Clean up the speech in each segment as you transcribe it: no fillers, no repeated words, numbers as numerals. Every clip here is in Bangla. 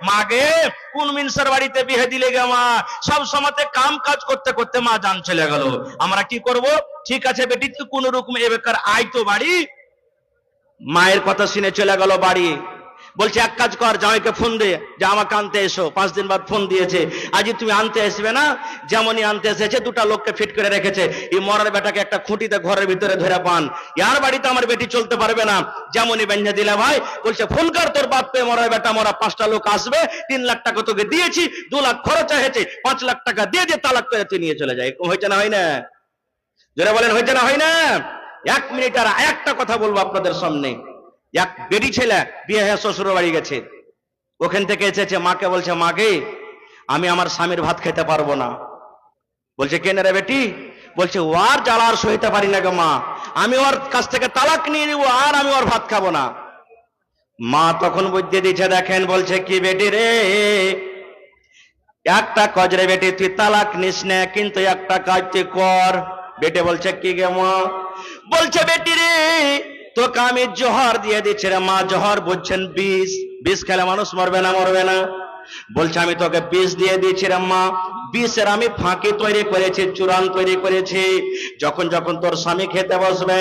মাগে কোন মিনসার বাড়িতে বিয়ে দিলে গে মা? সব সময়তে কাম কাজ করতে করতে মা জান চলে গেল, আমরা কি করব? ঠিক আছে বেটি, তুই কোন রকম এ বেকার আয় তো বাড়ি। মায়ের কথা শুনে চলে গেল বাড়ি। বলছে এক কাজ কর, জামাইকে ফোন দে যে আমাকে আনতে এসো। 5 দিন বাদ ফোন দিয়েছে, আজই তুমি আনতে আসবে না? যেমনই আনতে এসেছে, দুটা লোককে ফিট করে রেখেছে। এই মরার বেটাকে একটা খুঁটিতে ঘরের ভিতরে ধরে পান, ইয়ার বাড়িতে আমার বেটি চলতে পারবে না। যেমনই বেঁধে দিলে ভাই বলছে ফোন কর তোর বাপকে, মরার বেটা মরা 5টা লোক আসবে, 3 লাখ টাকা তোকে দিয়েছি, 2 লাখ খরচ হয়েছে, 5 লাখ টাকা দিয়ে যে তালাক করে তুই নিয়ে চলে যায়। হয়েছে না হয় না? যারা বলেন হয়েছে না হয় না? 1 মিনিট আর একটা কথা বলবো আপনাদের সামনে। এক বেটি ছেলে বিয়ে হয়ে শ্বশুর বাড়ি গেছে, ওখান থেকে এসেছে, মাকে বলছে মাকে আমি আমার স্বামীর ভাত খেতে পারবো না। বলছে কেন রে বেটি? বলছে ওর জ্বালা আর সইতে পারি না গো মা, আমি ওর কাছ থেকে তালাক নিয়ে নিবো, আর আমি ওর ভাত খাবো না। মা তখন বুঝতে দিচ্ছে, দেখেন বলছে কি বেটি রে, একটা কাজ রে বেটি, তুই তালাক নিস না, কিন্তু একটা কাজ তুই কর। বেটে বলছে কি গে মা? বলছে বেটি রে তোকে আমি জহর দিয়ে দিচ্ছি রে মা। জহর বুঝছেন বিষ, বিষ খেলে মানুষ মরবে না মরবে না? বলছে আমি তোকে বিষ দিয়ে দিচ্ছি রে মা, বিষের আমি ফাঁকি তৈরি করেছি, চূড়ান তৈরি করেছি। যখন যখন তোর স্বামী খেতে বসবে,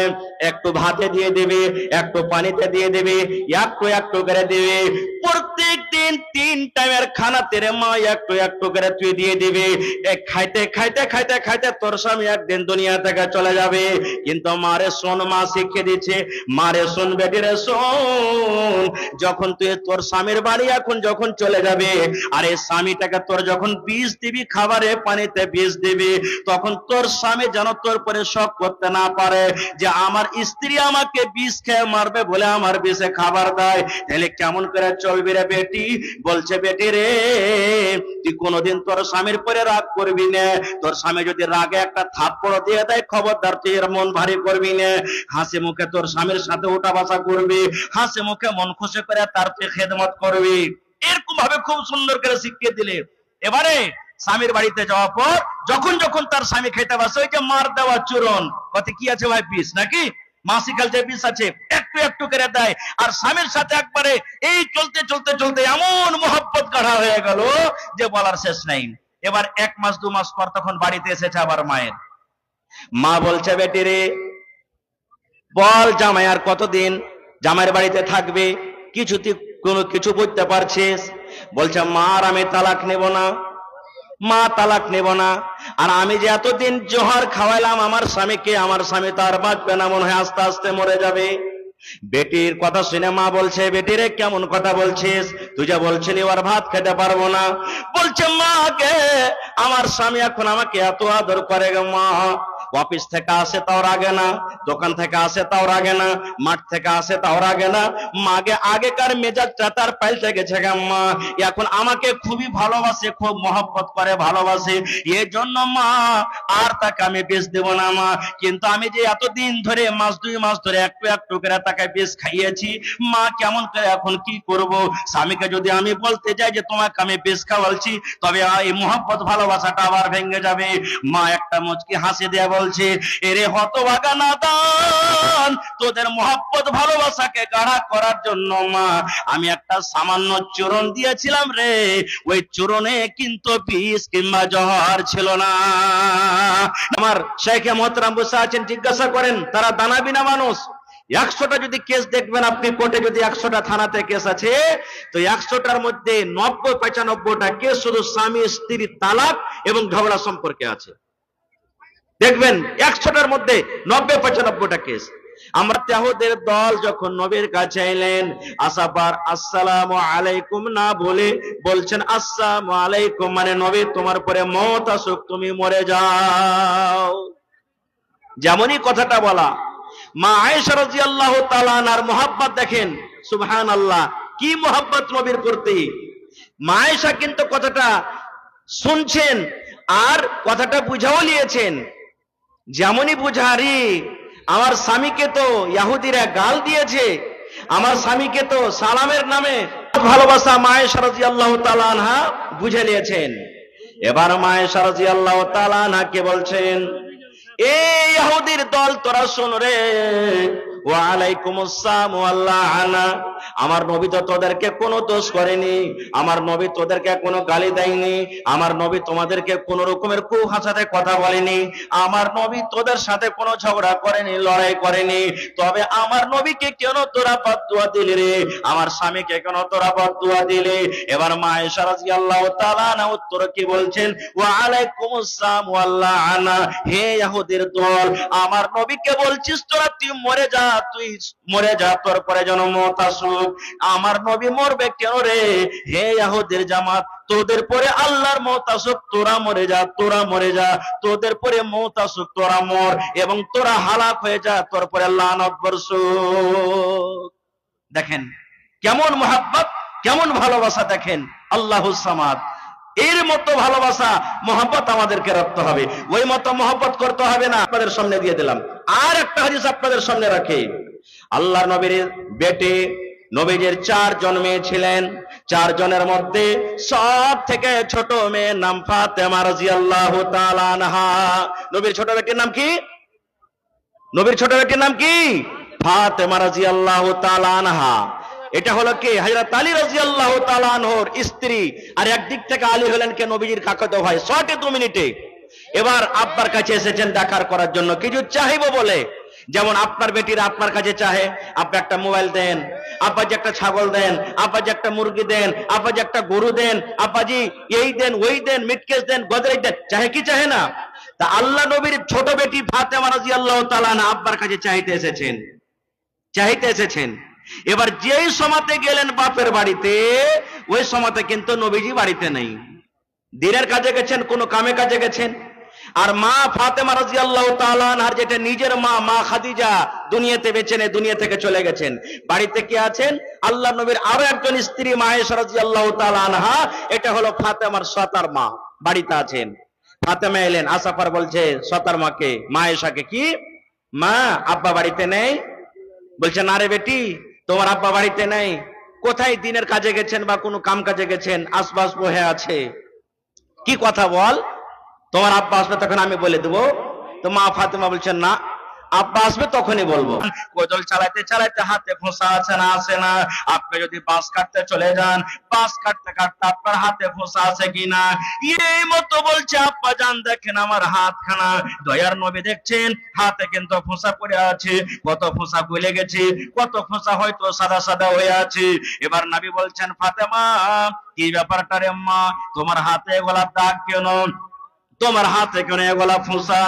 একটু ভাতে দিয়ে দিবি, একটু পানিতে দিয়ে দিবি, একটু একটু করে দিবি। প্রত্যেক দিন 3 টাইমের খানাতে রে মা একটু একটু করে তুই দিয়ে দিবি। খাইতে খাইতে খাইতে খাইতে তোর স্বামী একদিন দুনিয়া থেকে চলে যাবে। কিন্তু মারে শোন, মা শিখিয়ে দিচ্ছে, মারে শোন বেটি রে শোন, যখন তুই তোর স্বামীর বাড়ি এখন যখন চলে যাবে, আর এই স্বামীটাকে তোর যখন বিষ দিবি, খাবারে পানিতে বিষ দিবি, তখন তোর স্বামী যেন তোর পরে শক করতে না পারে যে আমার স্ত্রী আমাকে বিষ খেয়ে মারবে বলে আমার বিষে খাবার দেয়। তাহলে কেমন করে চলবি রে বেটি? বলছে বেটি রে তুই কোনোদিন তোর স্বামীর পরে রাগ করবি না। তোর স্বামী যদি রাগে একটা থাপ্পড় দিয়ে দেয়, খবরদার তুই এর মন ভারী করবি না। হাসি মুখে তোর স্বামীর সাথে উঠা বসা করবি, হাসি মুখে মন খুশি করে তার তুই খেদমত করবি। এরকম ভাবে খুব সুন্দর করে শিখিয়ে দিলে। এবারে স্বামীর বাড়িতে যাওয়ার পর যখন যখন তার স্বামী খেতে বসে, ওই যে মার দেওয়া চূরণ, কত কি আছে ভাই বিষ নাকি মাসিকাল যে বিষ আছে, একটু একটু করে দেয়। আর স্বামীর সাথে একবারে এই চলতে চলতে চলতে এমন মহব্বত গাঢ় হয়ে গেল যে বলার শেষ নাই। এবার 1 মাস 2 মাস পর তখন বাড়িতে এসেছে আবার মায়ের। মা বলছে বেটি রে বল জামাই আর কতদিন জামাইয়ের বাড়িতে থাকবে? কোনো কিছু বুঝতে পারছিস? বলছে মা আর আমি তালাক নেব না, মা তালাক নেব না। আর আমি যে এতদিন জোহর খাওয়াইলাম আমার স্বামীকে, আমার স্বামী তো আর বাঁচবে না, মনে হয় আস্তে আস্তে মরে যাবে। বেটির কথা শুনে মা বলছে বেটি রে কেমন কথা বলছিস? তুই যা বলছিলি ওর ভাত খেতে পারবো না। বলছে মা কে আমার স্বামী এখন আমাকে এত আদর করে গো মা, অফিস থেকে আসে তাও রাগে না, দোকান থেকে আসে তাও রাগে না, মাঠ থেকে আসে তাও রাগে না। মাকে আগেকার মেজাজটা তার পাল্টে গেছে গো মা, এখন আমাকে খুবই ভালোবাসে, খুব মহব্বত করে ভালোবাসে। এই জন্য মা আর তাকে আমি বেশ দেব না মা। কিন্তু আমি যে এতদিন ধরে 1-2 মাস ধরে একটু একটু করে তাকে বেশ খাইয়েছি মা, কেমন করে এখন কি করব? স্বামীকে যদি আমি বলতে যাই যে তোমাকে আমি বেশ খাওয়ালছি, তবে এই মহব্বত ভালোবাসাটা আবার ভেঙে যাবে। মা একটা মুচকি হাসি দিয়ে বলছে এরে হতভাগা নাদান, তোদের মহব্বত ভালোবাসাকে গাঢ় করার জন্য মা আমি একটা সামান্য চূরণ দিয়েছিলাম রে, ওই চূরণে কিন্তু বিষ কিংবা জহর ছিল না। আমার শেখে মোহতারাম বসে আছেন, জিজ্ঞাসা করেন, তারা দানাবিনা মানুষ। 100টা যদি কেস দেখবেন আপনি কোর্টে, যদি 100টা থানাতে কেস আছে, তো 100টার মধ্যে 90-95টা কেস শুধু স্বামী স্ত্রী তালাক এবং ঝগড়া সম্পর্কে আছে। দেখবেন 100টার মধ্যে 90-95টা কেস। আমরা ইয়াহুদের দল যখন নবীর কাছে এলেন, আসাবার আসসালামু আলাইকুম না বলে বলছেন আসসালামু আলাইকুম, মানে নবী তোমার পরে মওত আসুক, তুমি মরে যাও। যেমনই কথাটা বলা, মা আয়েশা রাদিয়াল্লাহু তাআলা আনহার মুহাব্বত দেখেন, সুবহানাল্লাহ, কি মুহাব্বত নবীর প্রতি। মা আয়েশা কিন্তু কথাটা শুনছেন আর কথাটা বুঝাও নিয়েছেন। যেমনই বুঝারি, আমার স্বামীকে তো ইহুদিরা গাল দিয়েছে, আমার স্বামীকে তো সালামের নামে ভালোবাসা মা আয়েশা রাদিয়াল্লাহু তাআলা আনহা বুঝে নিয়েছেন। এবার মা আয়েশা রাদিয়াল্লাহু তাআলা আনহাকে বলছেন, এই ইহুদির দল তোরা শোন রে, ওয়া আলাইকুমুস সালাম ওয়াল লাআনা। আমার নবী তো তোদেরকে কোনো দোষ করেনি, আমার নবী তোদেরকে কোনো গালি দেয়নি, আমার নবী তোমাদেরকে কোনো রকমের কুভাষাতে কথা বলেনি, আমার নবী তোদের সাথে কোনো ঝগড়া করেনি, লড়াই করেনি। তবে আমার নবীকে কেন তোরা বদদুয়া দিলি রে? আমার স্বামীকে কেন তোরা বদদুয়া দিলি? এবার মা আয়েশা রাদিয়াল্লাহু তাআলা আনহা উত্তর কি বলছেন? ওয়া আলাইকুমুস সালাম ওয়াল লাআনা। হে ইহুদির দল, আমার নবীকে বলছিস তোরা তুই মরে যা, তুই মরে যা, তোর পরে যেন মওত আসুক। আমার নবী মরবে কেন রে? হে ইহুদির জামাত, তোদের পরে আল্লাহর মওত আসুক, তোরা মরে যা, তোরা মরে যা, তোদের পরে মওত আসুক, তোরা মর, এবং তোরা হালাক হয়ে যা, তোর পরে লানত বর্ষুক। দেখেন কেমন মুহাব্বত, কেমন ভালোবাসা, দেখেন আল্লাহুস সামাদ। এর মতো ভালোবাসা মোহাব্বত আমাদেরকে রাখতে হবে, ওই মতো মোহাব্বত করতে হবে না। আপনাদের সামনে দিয়ে দিলাম আর একটা হাদিস, আপনাদের সামনে রাখি। আল্লাহর নবীর বেটে নবীজির 4 জন মেয়ে ছিলেন। 4 জনের মধ্যে সব থেকে ছোট মেয়ের নাম ফাতেমা রাদিয়াল্লাহু তাআলা আনহা। নবীর ছোট বেটির নাম কি? নবীর ছোট বেটির নাম কি? ফাতেমা রাদিয়াল্লাহু তাআলা আনহা। এটা হলো কি? হযরত আলী রাদিয়াল্লাহু তাআলা আনহুর স্ত্রী। আর একদিক থেকে আলী হলেন কে? নবীজির কাকাতো ভাই। 2 মিনিটে এবার আব্বার কাছে এসেছেন দেখার করার জন্য, কিছু চাইবো বলে। যেমন আপনার বেটিরা আপনার কাছে চাহে, আপনি একটা মোবাইল দেন, আব্বাজি একটা ছাগল দেন, আব্বাজি একটা মুরগি দেন, আব্বাজি একটা গরু দেন, আব্বাজি এই দেন, ওই দেন, মিটকেস দেন, গদরেজ দেন। চাহে কি চাহে না? তা আল্লাহ নবীর ছোট বেটি ফাতেমা রাদিয়াল্লাহু তাআলা আনহা আব্বার কাছে চাইতে এসেছেন, চাইতে এসেছেন। এবার যেই সময়তে গেলেন বাপের বাড়িতে, ওই সময়তে কিন্তু নবীজি বাড়িতে নেই। দিনের কাজে গেছেন, কোনো কামে কাজে গেছেন। আর মা ফাতেমা রাদিয়াল্লাহু তাআলা আনহার যেটা নিজের মা, মা খাদিজা দুনিয়াতে বেঁচে নেই, দুনিয়া থেকে চলে গেছেন। বাড়িতে কে আছেন? আল্লাহ নবীর আরো একজন স্ত্রী মা আয়েশা রাদিয়াল্লাহু তাআলা আনহা। এটা হলো ফাতেমার সতার মা, বাড়িতে আছেন। ফাতেমা এলেন, আসাফার বলছে সতার মাকে, মা আয়েশাকে, কি মা আব্বা বাড়িতে নেই? বলছে না রে বেটি, তোমার আব্বা বাড়িতে নেই। কোথায়? দিনের কাজে গেছেন বা কোনো কাম কাজে গেছেন, আশপাশ বহে আছে। কি কথা বল, তোমার আব্বা আসবে তখন আমি বলে দেবো। তো মা ফাতেমা বলছেন না, আব্বা আসবে তখনই বলবো। কোদাল চালাতে চালাতে হাতে ফোঁসা আছে না আছে না? আপনি যদি বাঁশ কাটতে চলে যান, বাঁশ কাটতে কাটতে আপনার হাতে ফোঁসা আছে কিনা? এই মতো বলছে আব্বা জান দেখেন আমার হাতখানা। দয়ার নবী দেখছেন হাতে কিন্তু ফোঁসা পড়ে আছে, কত ফোঁসা গলে গেছে, কত ফোঁসা হয়তো সাদা সাদা হয়ে আছে। এবার নবী বলছেন ফাতেমা, কি ব্যাপারটা রে মা, তোমার হাতে এগুলা দাগ কেন? তোমার হাতে কেন এগুলা ফোঁসা?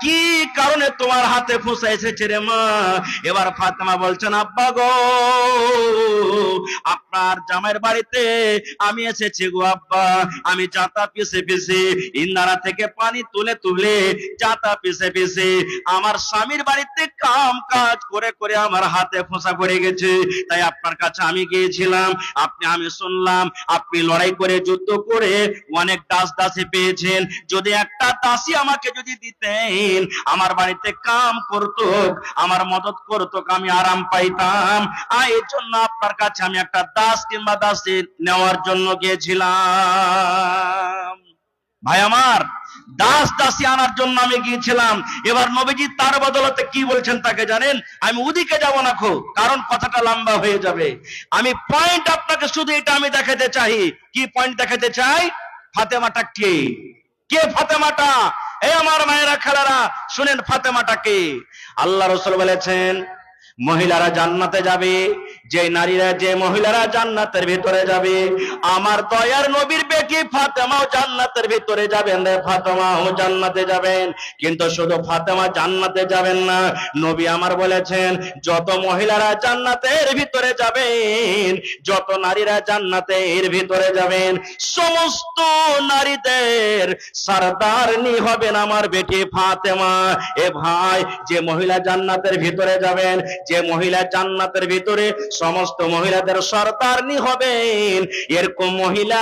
কি কারণে তোমার হাতে ফোঁসা এসেছে রে মা? এবার ফাতেমা বলছেন আব্বা গো, আপনার জামাইয়ের বাড়িতে আমি এসেছি গো আব্বা। আমি জাতা পিছে পিছে, ইন্দারা থেকে পানি তুলে তুলে, জাতা পিছে পিছে আমার স্বামীর বাড়িতে কাম কাজ করে করে আমার হাতে ফোঁসা পড়ে গেছে। তাই আপনার কাছে আমি গিয়েছিলাম। আমি শুনলাম আপনি লড়াই করে, যুদ্ধ করে অনেক দাস দাসী পেয়েছেন। যদি একটা দাসী আমাকে যদি দিতেন, আমার বাড়িতে কাম করতো, আমার মদত করতো, আমি আরাম পাইতাম। এর জন্য আপনার কাছে আমি একটা দাস কিংবা দাসী নেওয়ার জন্য গিয়েছিলাম। ভাই আমার, দাস দাসী আনার জন্য আমি গিয়েছিলাম। এবার নবীজি তার বদলতে কি বলছেন তাকে জানেন? আমি ওদিকে যাব না খো, কারণ কথাটা লম্বা হয়ে যাবে। আমি পয়েন্ট আপনাকে শুধু এটা আমি দেখাতে চাই। কি পয়েন্ট দেখাতে চাই? ফাতেমাটা কে? কে ফাতেমাটা? এই আমার মায়েরা খালারা শুনেন, ফাতেমাটা কে? আল্লাহ রাসূল বলেছেন মহিলারা জান্নাতে যাবে, যে নারীরা, যে মহিলারা জান্নাতের ভিতরে যাবে, আমার দয়ার নবীর বেটি ফাতেমাও জান্নাতের ভিতরে যাবেন রে, ফাতেমাও জান্নাতে যাবেন। কিন্তু শুধু ফাতেমা জান্নাতে যাবেন না, নবী আমার বলেছেন যত মহিলারা জান্নাতের ভিতরে যাবেন, যত নারীরা জান্নাতের ভিতরে যাবেন, সমস্ত নারীদের সরদারনি হবেন আমার বেটি ফাতেমা। এ ভাই, যে মহিলা জান্নাতের ভিতরে যাবেন, যে মহিলা জান্নাতের ভিতরে সমস্ত মহিলাদের সরদারনি হবেন, এরকম মহিলা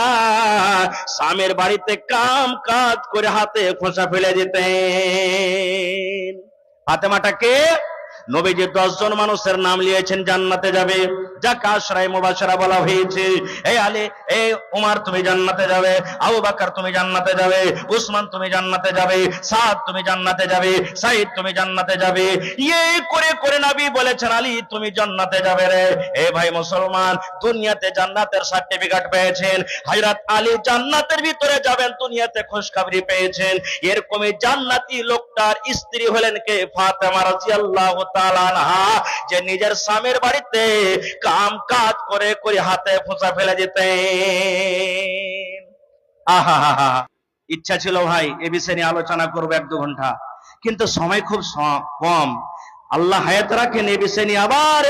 স্বামীর বাড়িতে কাম কাজ করে হাতে ফোঁসা ফেলে দিতেন। ফাতেমাটাকে নবীজি 10 জন মানুষের নাম নিয়েছেন জান্নাতে যাবে। যাকে আশরায়ে মুবাশশারা বলা হয়েছে। এই আলী, এই উমর তুমি জান্নাতে যাবে, আবু বকর তুমি জান্নাতে যাবে, উসমান তুমি জান্নাতে যাবে, সাদ তুমি জান্নাতে যাবে, সাঈদ তুমি জান্নাতে যাবে। এই করে করে নবী বলেছেন আলী তুমি জান্নাতে যাবে রে। এ ভাই মুসলমান, দুনিয়াতে জান্নাতের সার্টিফিকেট পেয়েছেন, হযরত আলী জান্নাতের ভিতরে যাবেন, দুনিয়াতে খুশখবরি পেয়েছেন। এরকমই জান্নাতি লোকটার স্ত্রী হলেন কে? ফাতেমা রাদিয়াল্লাহু তাআলা আনহা, যে নিজের স্বামীর বাড়িতে কাম কাজ করে করে হাতে ফোঁচা ফেলে যেতেন। আহা হা হা। ইচ্ছা ছিল ভাই এ বিষয়ে নিয়ে আলোচনা করবো 1-2 ঘন্টা, কিন্তু সময় খুব কম। আল্লাহ হায়াত রাখেন, এ বিষয়ে নিয়ে আবার